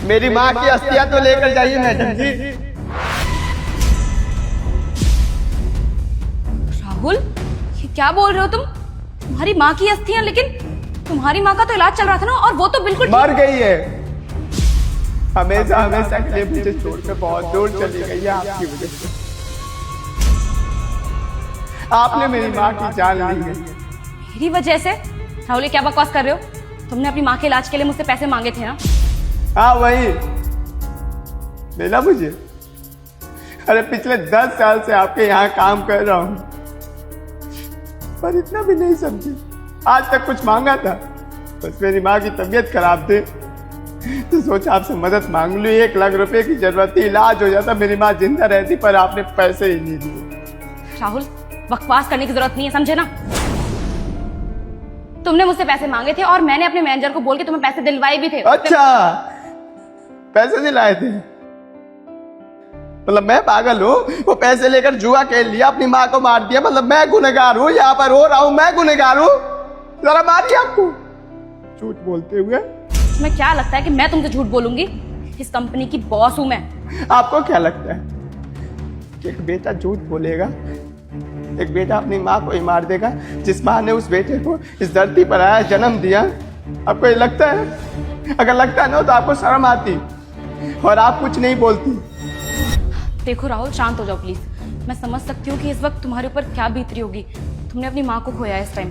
मेरी माँ की अस्थियां तो लेकर जाइए मैडम जी। राहुल, ये क्या बोल रहे हो तुम? तुम्हारी माँ की अस्थियां? लेकिन तुम्हारी माँ का तो इलाज चल रहा था ना, और वो तो बिल्कुल मर गई है। हमेशा हमेशा के लिए मुझे छोड़कर बहुत दूर चली गई है आपकी वजह से। आपने मेरी माँ की जान ली है। मेरी वजह से? राहुल, ये क्या बकवास कर रहे हो? तुमने अपनी माँ के इलाज के लिए मुझसे पैसे मांगे थे ना? हाँ वही मिला मुझे। अरे पिछले 10 साल से आपके यहाँ काम कर रहा हूँ, पर इतना भी नहीं समझी। आज तक कुछ मांगा था, बस मेरी माँ की तबीयत खराब थी तो सोचा आपसे मदद मांग लूं। 1 लाख रुपए की जरूरत थी, इलाज हो जाता, मेरी माँ जिंदा रहती, पर आपने पैसे ही नहीं दिए। राहुल, बकवास करने की जरूरत नहीं है, समझे ना? तुमने मुझसे पैसे मांगे थे और मैंने अपने मैनेजर को बोल के तुम्हें पैसे दिलवाए भी थे। अच्छा, पैसे दिलाए थे? मतलब मैं पागल हूँ? वो पैसे लेकर जुआ खेल लिया, अपनी माँ को मार दिया, मतलब मैं गुनहगार हूँ? यहाँ पर रो रहा हूँ, मैं गुनहगार हूँ? जरा मारिए आपको झूठ बोलते हुए। तुम्हें क्या लगता है कि मैं तुमसे झूठ बोलूंगी? इस कंपनी की बॉस हूं मैं। आपको क्या लगता है कि एक बेटा झूठ बोलेगा? एक बेटा अपनी माँ को ही मार देगा, जिस माँ ने उस बेटे को इस धरती पर आया, जन्म दिया? आपको ये लगता है? अगर लगता है ना तो आपको शर्म आती और आप कुछ नहीं बोलती। देखो राहुल, शांत हो जाओ प्लीज। मैं समझ सकती हूँ कि इस वक्त तुम्हारे ऊपर क्या बीत रही होगी। तुमने अपनी माँ को खोया इस टाइम,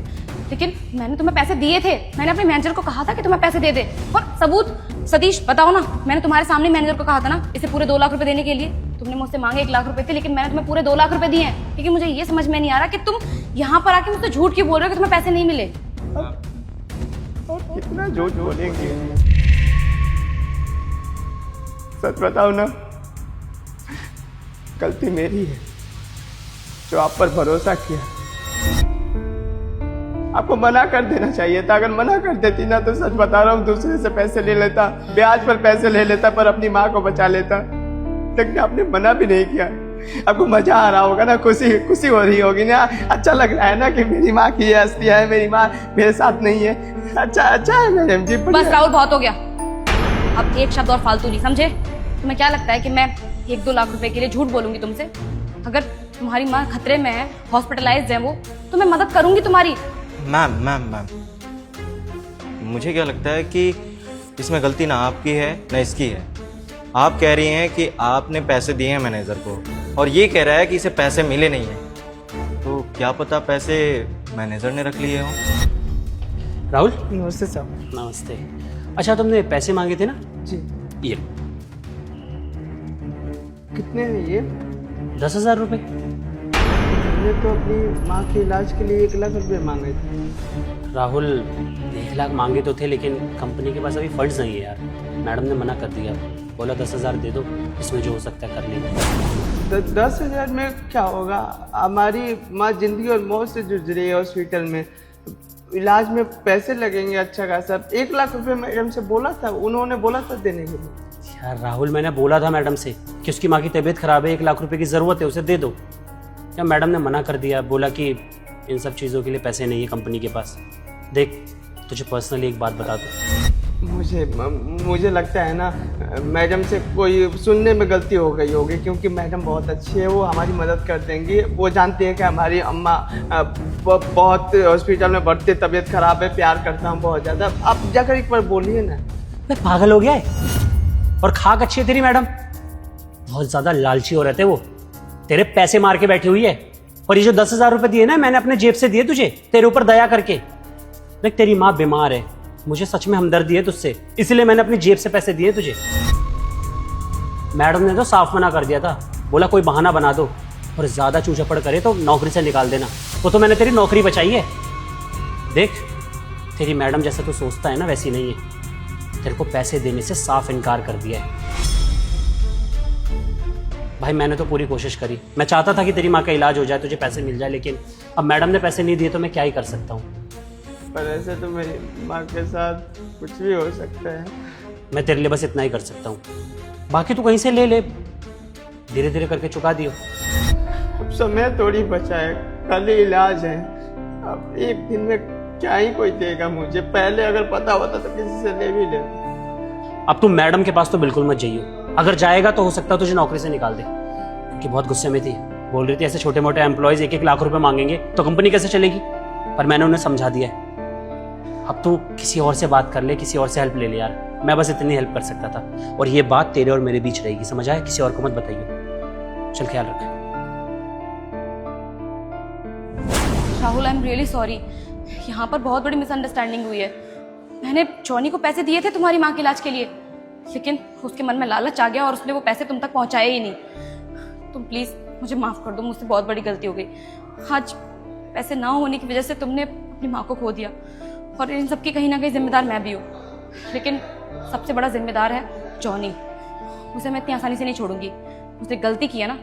लेकिन मैंने तुम्हें पैसे दिए थे। मैंने अपने मैनेजर को कहा था कि तुम्हें पैसे दे दे, और सबूत सतीश बताओ ना। मैंने तुम्हारे सामने मैनेजर को कहा था ना इसे पूरे 2 लाख रुपए देने के लिए। तुमने मुझसे मांगे 1 लाख रुपए थे, लेकिन मैंने तुम्हें पूरे 2 लाख रुपए दिए हैं। लेकिन मुझे ये समझ में नहीं आ रहा कि तुम यहाँ पर आके मुझसे झूठ क्यों बोल रहे हो कि तुम्हें पैसे नहीं मिले। कितना झूठ बोलेंगे? सच बताओ ना, गलती मेरी है जो आप पर भरोसा किया। आपको मना कर देना चाहिए था। अगर मना कर देती ना तो सच बता रहा हूँ दूसरे से पैसे ले लेता, ब्याज पर पैसे ले लेता, पर अपनी माँ को बचा लेता। लेकिन आपने मना भी नहीं किया। आपको मजा आ रहा होगा ना, खुशी हो रही होगी ना, अच्छा लग रहा है ना कि मेरी माँ की हस्ती है, मेरी माँ मेरे साथ नहीं है। अच्छा है मैडम जी। बस राहुल, बहुत हो गया। अब एक शब्द और फालतू नहीं, समझे? तुम्हें क्या लगता है कि मैं 1-2 लाख रुपए के लिए झूठ बोलूंगी तुमसे? अगर तुम्हारी माँ खतरे में है, हॉस्पिटलाइज्ड है वो, तो मैं मदद करूंगी तुम्हारी। मैम, मुझे क्या लगता है कि इसमें गलती ना आपकी है ना इसकी है। आप कह रही हैं कि आपने पैसे दिए हैं मैनेजर को, और ये कह रहा है कि इसे पैसे मिले नहीं हैं। तो क्या पता पैसे मैनेजर ने रख लिए हों। राहुल, नमस्ते साहब। नमस्ते। अच्छा, तुमने पैसे मांगे थे ना? जी। ये कितने हैं ये? 10,000 रुपये। मैंने तो अपनी माँ के इलाज के लिए 1 लाख रुपए मांगे थे। राहुल, 1 लाख मांगे तो थे, लेकिन कंपनी के पास अभी फंड्स नहीं है यार। मैडम ने मना कर दिया, बोला 10,000 दे दो, इसमें जो हो सकता है कर लेंगे। 10,000 में क्या होगा? हमारी माँ जिंदगी और मौत से जूझ रही है हॉस्पिटल में, इलाज में पैसे लगेंगे अच्छा खासा। 1 लाख रुपए मैडम से बोला था, उन्होंने बोला था देने के लिए। यार राहुल, मैंने बोला था मैडम से कि उसकी माँ की तबीयत खराब है, 1 लाख रुपए की ज़रूरत है, उसे दे दो। या मैडम ने मना कर दिया, बोला कि इन सब चीज़ों के लिए पैसे नहीं है कंपनी के पास। देख, तुझे पर्सनली एक बात बता दूँ, मुझे लगता है ना मैडम से कोई सुनने में गलती हो गई होगी, क्योंकि मैडम बहुत अच्छी है, वो हमारी मदद कर देंगी। वो जानती है कि हमारी अम्मा बहुत हॉस्पिटल में बढ़ती, तबीयत खराब है, प्यार करता हूँ बहुत ज़्यादा। आप जाकर एक बार बोलिए ना। मैं पागल हो गया है? और खाक अच्छी है तेरी मैडम, बहुत ज़्यादा लालची हो रहे थे वो, तेरे पैसे मार के बैठी हुई है। और ये जो 10,000 रुपए दिए ना, मैंने अपने जेब से दिए तुझे, तेरे ऊपर दया करके। देख, तेरी माँ बीमार है, मुझे सच में हमदर्दी है तुझसे, इसलिए मैंने अपनी जेब से पैसे दिए तुझे। मैडम ने तो साफ मना कर दिया था, बोला कोई बहाना बना दो, और ज्यादा चूचपड़ करे तो नौकरी से निकाल देना। वो तो मैंने तेरी नौकरी बचाई है। देख, तेरी मैडम जैसा तू सोचता है ना, वैसी नहीं है। तेरे को पैसे देने से साफ इनकार कर दिया है। भाई, मैंने तो पूरी कोशिश करी, मैं चाहता था कि तेरी माँ का इलाज हो जाए, तुझे पैसे मिल जाए, लेकिन अब मैडम ने पैसे नहीं दिए तो मैं क्या ही कर सकता हूँ। पर ऐसे तो मेरी माँ के साथ कुछ भी हो सकता है। मैं तेरे लिए बस इतना ही कर सकता हूँ, बाकी तू कहीं से ले ले, धीरे धीरे करके चुका दियो। अब समय थोड़ी बचा है, कल ही इलाज है। अब एक दिन में क्या ही कोई देगा मुझे? पहले अगर पता होता तो किसी से ले भी लेता। अब तुम मैडम के पास तो बिल्कुल मत जाइयो, अगर जाएगा तो हो सकता है तुझे नौकरी से निकाल दे, क्योंकि बहुत गुस्से में थी, बोल रही थी ऐसे छोटे मोटे एम्प्लॉयज 1-1 लाख रुपए मांगेंगे तो कंपनी कैसे चलेगी। पर मैंने उन्हें समझा दिया है। अब तू किसी और से बात कर ले, किसी और से हेल्प ले ले यार, मैं बस इतनी हेल्प कर सकता था, और ये बात तेरे और मेरे बीच रहेगी, समझ आया? किसी और को मत बताइए। चल ख्याल रख। Rahul, I am really sorry, यहाँ पर बहुत बड़ी मिसअंडरस्टैंडिंग हुई है। मैंने जॉनी को पैसे दिए थे तुम्हारी माँ के इलाज के लिए, लेकिन उसके मन में लालच आ गया और उसने वो पैसे तुम तक पहुँचाए ही नहीं। तुम प्लीज़ मुझे माफ़ कर दो, मुझसे बहुत बड़ी गलती हो गई। आज पैसे ना होने की वजह से तुमने अपनी माँ को खो दिया, और इन सब की कहीं ना कहीं जिम्मेदार मैं भी हूँ, लेकिन सबसे बड़ा जिम्मेदार है जॉनी। उसे मैं इतनी आसानी से नहीं छोड़ूंगी। उसने गलती की है ना,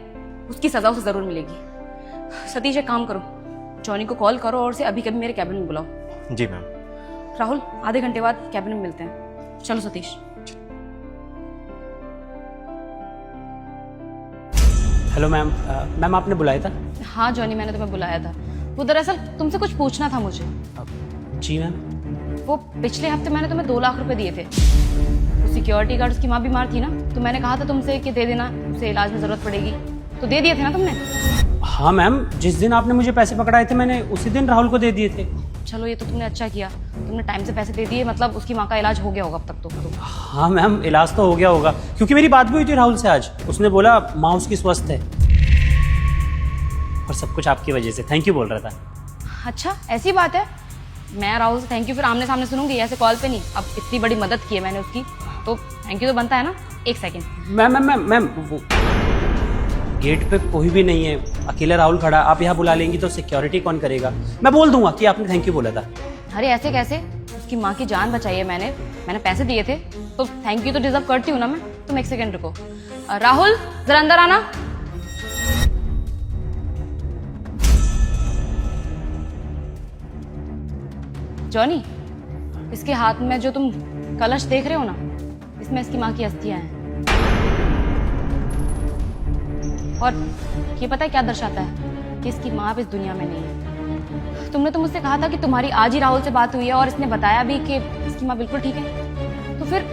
उसकी सज़ा उसे ज़रूर मिलेगी। सतीश, एक काम करो, जॉनी को कॉल करो और उसे अभी कभी मेरे कैबिन में बुलाओ। जी मैम। राहुल, आधे घंटे बाद कैबिन में मिलते हैं। चलो सतीश। हेलो मैम, मैम आपने बुलाया था? हाँ जॉनी, मैंने तुम्हें बुलाया था। वो दरअसल तुमसे कुछ पूछना था मुझे। जी मैम। वो पिछले हफ्ते मैंने तुम्हें 2 लाख रुपए दिए थे। सिक्योरिटी गार्ड, उसकी माँ बीमार थी ना, तो मैंने कहा था तुमसे कि दे देना, उसे इलाज में जरूरत पड़ेगी, तो दे दिए थे ना तुमने? हाँ मैम, जिस दिन आपने मुझे पैसे पकड़ाए थे मैंने उसी दिन राहुल को दे दिए थे। चलो, ये तो तुमने अच्छा किया, तुमने टाइम से पैसे दे दिए, मतलब उसकी माँ का इलाज हो गया होगा अब तक तो। हाँ मैम, इलाज तो हो गया होगा, क्योंकि मेरी बात भी हुई थी राहुल से आज। उसने बोला माँ उसकी स्वस्थ है, और सब कुछ आपकी वजह से, थैंक यू बोल रहा था। अच्छा, ऐसी बात है? मैं राहुल से थैंक यू फिर आमने सामने सुनूंगी, ऐसे कॉल पे नहीं। अब इतनी बड़ी मदद की है मैंने उसकी, तो थैंक यू तो बनता है ना। एक सेकेंड। मैम वो गेट पे कोई भी नहीं है, अकेला राहुल खड़ा, आप यहाँ बुला लेंगी तो सिक्योरिटी कौन करेगा? मैं बोल दूंगा कि आपने थैंक यू बोला था। अरे ऐसे कैसे? उसकी माँ की जान बचाई है मैंने पैसे दिए थे, तो थैंक यू तो डिजर्व करती हूँ ना मैं। तुम एक सेकेंड रुको। राहुल, जरा अंदर आना। जॉनी, इसके हाथ में जो तुम कलश देख रहे हो ना, इसमें इसकी माँ की अस्थियां हैं। और ये पता है क्या दर्शाता है? कि इसकी माँ अब इस दुनिया में नहीं है। तुमने तो मुझसे कहा था कि तुम्हारी आज ही राहुल से बात हुई है, और इसने बताया भी कि इसकी माँ बिल्कुल ठीक है। तो फिर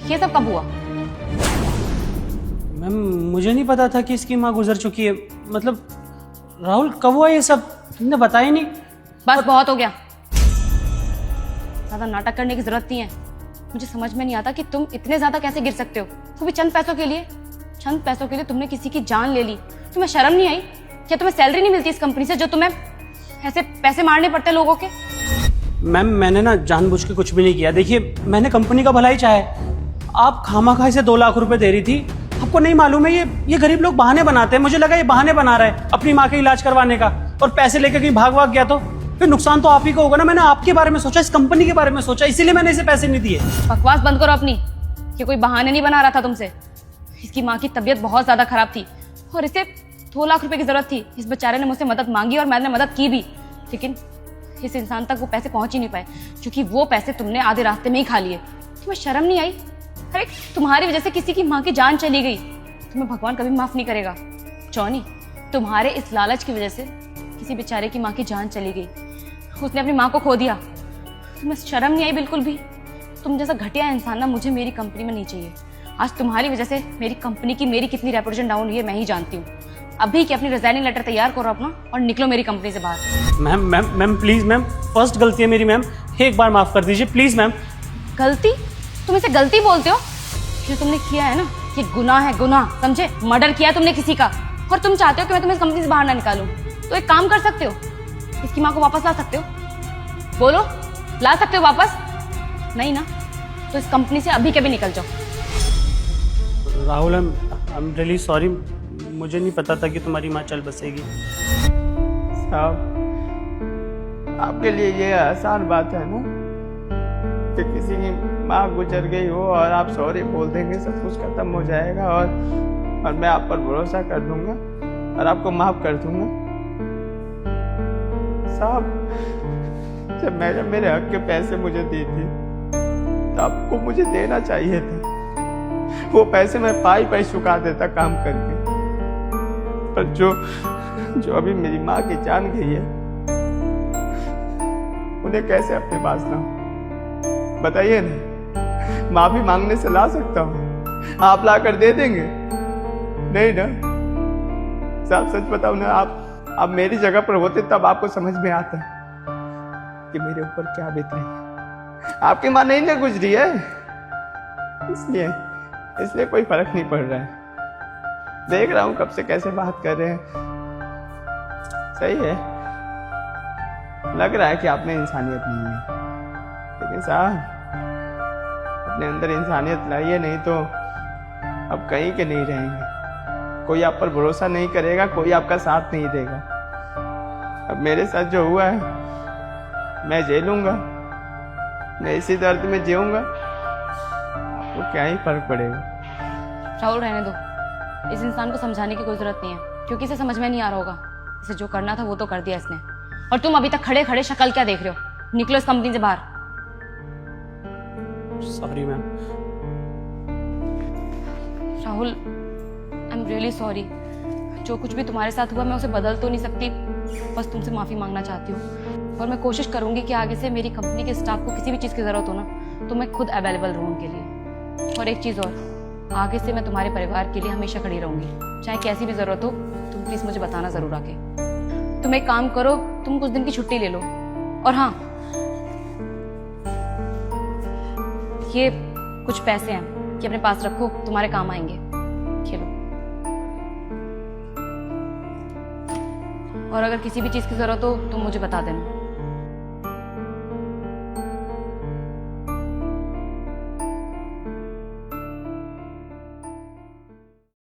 ये सब कब हुआ? मैम मुझे नहीं पता था कि इसकी माँ गुजर चुकी है। मतलब राहुल कब हुआ ये सब? तुमने बताया नहीं। बस बहुत हो गया, ज्यादा नाटक करने की जरूरत नहीं है। मुझे समझ में नहीं आता कि तुम इतने ज्यादा कैसे गिर सकते हो, वो भी चंद पैसों के लिए। चंद पैसों के लिए तुमने किसी की जान ले ली। तुम्हें शर्म नहीं आई? क्या तुम्हें सैलरी नहीं मिलती इस कंपनी से जो तुम्हें ऐसे पैसे मारने पड़ते लोगों के? मैम मैंने ना जानबूझ के कुछ भी नहीं किया। देखिए मैंने कंपनी का भला ही चाहा है। आप खामा इसे 2 लाख रुपए दे रही थी। आपको नहीं मालूम है ये गरीब लोग बहाने बनाते हैं। मुझे लगा ये बहाने बना रहा है अपनी माँ के इलाज करवाने का, और पैसे लेकर कहीं भाग गया तो फिर नुकसान तो आप ही को होगा ना। मैंने आपके बारे में सोचा, इस कंपनी के बारे में सोचा, इसीलिए मैंने इसे पैसे नहीं दिए। बकवास बंद करो अपनी। ये कोई बहाने नहीं बना रहा था तुमसे। इसकी माँ की तबीयत बहुत ज्यादा खराब थी और इसे 2 लाख रुपए की जरूरत थी। इस बेचारे ने मुझसे मदद मांगी और मैंने मदद की भी, लेकिन इस इंसान तक वो पैसे पहुंच ही नहीं पाए, क्योंकि वो पैसे तुमने आधे रास्ते में ही खा लिए। तुम्हें शर्म नहीं आई? अरे तुम्हारी वजह से किसी की माँ की जान चली गई, तुम्हें भगवान कभी माफ नहीं करेगा। जॉनी, तुम्हारे इस लालच की वजह से किसी बेचारे की माँ की जान चली गई, उसने अपनी माँ को खो दिया। तुम्हें शर्म नहीं आई बिल्कुल भी? तुम जैसा घटिया इंसान ना मुझे मेरी कंपनी में नहीं चाहिए। आज तुम्हारी वजह से मेरी कंपनी की मेरी कितनी रेपुटेशन डाउन हुई है मैं ही जानती हूँ। अभी के अपनी रिजाइनिंग लेटर तैयार करो अपना और निकलो मेरी कंपनी से बाहर। मैम प्लीज मैम, फर्स्ट गलती है मेरी मैम, एक बार माफ कर दीजिए प्लीज मैम। गलती? तुम इसे गलती बोलते हो? जो तुमने किया है ना, ये गुनाह है, गुनाह, समझे? मर्डर किया तुमने किसी का, और तुम चाहते हो कि मैं तुम्हें इस कंपनी से बाहर ना निकालूं। तो एक काम कर सकते हो, इसकी माँ को वापस ला सकते हो। बोलो, ला सकते हो वापस? नहीं ना, तो इस कंपनी से अभी के भी निकल जाओ। Rahul I am really sorry, मुझे नहीं पता था कि तुम्हारी माँ चल बसेगी। साहब, आपके लिए ये आसान बात है ना कि किसी की माँ गुजर गई हो और आप सॉरी बोल देंगे, सब कुछ खत्म हो जाएगा, और मैं आप पर भरोसा कर दूंगा और आपको माफ कर दूंगा। साहब, जब मैंने मेरे हक के पैसे मुझे दी थी तो आपको मुझे देना चाहिए था। वो पैसे मैं पाई चुका देता काम करके, पर जो अभी मेरी माँ की जान गई है उन्हें कैसे अपने पास लाऊं? बताइए ना, माफी मांगने से ला सकता हूँ, आप ला कर दे देंगे? नहीं ना साहब, सच बताओ ना, आप मेरी जगह पर होते तब आपको समझ में आता कि मेरे ऊपर क्या बीत रही है। आपकी माँ नहीं ना गुजरी है, इसलिए कोई फर्क नहीं पड़ रहा है। देख रहा हूं कब से कैसे बात कर रहे हैं। सही है, लग रहा है कि आप में इंसानियत नहीं है, लेकिन साहब अपने अंदर इंसानियत लाइए, नहीं तो अब कहीं के नहीं रहेंगे। कोई आप पर भरोसा नहीं करेगा, कोई आपका साथ नहीं देगा। अब मेरे साथ जो हुआ है मैं झेलूंगा, मैं इसी दर्द में जीऊंगा, आपको क्या ही फर्क पड़ेगा। राहुल रहने दो, इस इंसान को समझाने की कोई जरूरत नहीं है, क्योंकि इसे समझ में नहीं आ रहा होगा। इसे जो करना था वो तो कर दिया इसने, और तुम अभी तक खड़े खड़े शक्ल क्या देख रहे हो? निकलो इस कंपनी से बाहर। Sorry ma'am. Rahul, I am really sorry. जो कुछ भी तुम्हारे साथ हुआ मैं उसे बदल तो नहीं सकती, बस तुमसे माफ़ी मांगना चाहती हूँ। और मैं कोशिश करूंगी कि आगे से मेरी कंपनी के स्टाफ को किसी भी चीज़ की ज़रूरत हो ना, तो मैं खुद अवेलेबल रहूँ उनके लिए। और एक चीज़ और, आगे से मैं तुम्हारे परिवार के लिए हमेशा खड़ी रहूंगी, चाहे कैसी भी ज़रूरत हो। तुम प्लीज़ मुझे बताना ज़रूर आके। तुम एक काम करो, तुम कुछ दिन की छुट्टी ले लो। और हाँ, ये कुछ पैसे हैं कि अपने पास रखो, तुम्हारे काम आएंगे। खेलो। और अगर किसी भी चीज़ की ज़रूरत हो तो मुझे बता देना।